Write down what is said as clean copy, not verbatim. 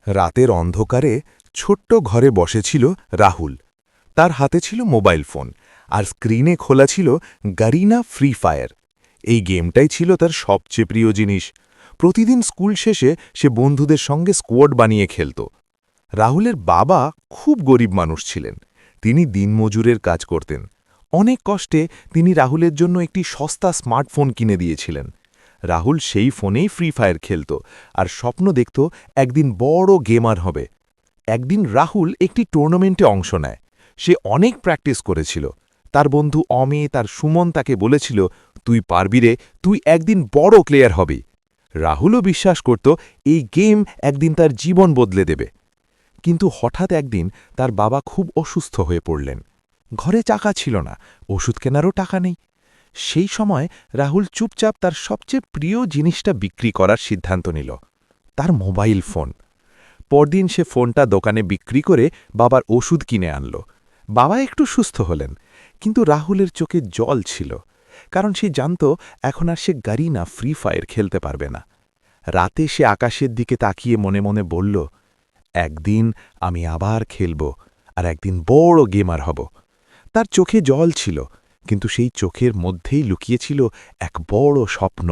রাতের অন্ধকারে ছোট্ট ঘরে বসেছিল রাহুল। তার হাতে ছিল মোবাইল ফোন, আর স্ক্রিনে খোলা ছিল গারিনা ফ্রি ফায়ার। এই গেমটাই ছিল তার সবচেয়ে প্রিয় জিনিস। প্রতিদিন স্কুল শেষে সে বন্ধুদের সঙ্গে স্কোয়াড বানিয়ে খেলত। রাহুলের বাবা খুব গরিব মানুষ ছিলেন। তিনি দিনমজুরের কাজ করতেন। অনেক কষ্টে তিনি রাহুলের জন্য একটি সস্তা স্মার্টফোন কিনে দিয়েছিলেন। রাহুল সেই ফোনেই ফ্রি ফায়ার খেলত আর স্বপ্ন দেখত একদিন বড় গেমার হবে। একদিন রাহুল একটি টুর্নামেন্টে অংশ নেয়। সে অনেক প্র্যাকটিস করেছিল। তার বন্ধু অমিত আর সুমন তাকে বলেছিল, তুই পারবি রে, তুই একদিন বড় প্লেয়ার হবি। রাহুলও বিশ্বাস করত এই গেম একদিন তার জীবন বদলে দেবে। কিন্তু হঠাৎ একদিন তার বাবা খুব অসুস্থ হয়ে পড়লেন। ঘরে টাকা ছিল না, ওষুধ কেনারও টাকা নেই। সেই সময় রাহুল চুপচাপ তার সবচেয়ে প্রিয় জিনিসটা বিক্রি করার সিদ্ধান্ত নিল, তার মোবাইল ফোন। পরদিন সে ফোনটা দোকানে বিক্রি করে বাবার ওষুধ কিনে আনল। বাবা একটু সুস্থ হলেন, কিন্তু রাহুলের চোখে জল ছিল, কারণ সে জানত এখন আর সে গারিনা ফ্রি ফায়ার খেলতে পারবে না। রাতে সে আকাশের দিকে তাকিয়ে মনে মনে বলল, একদিন আমি আবার খেলব, আর একদিন বড় গেমার হব। তার চোখে জল ছিল, কিন্তু সেই চোখের মধ্যেই লুকিয়েছিল এক বড় স্বপ্ন।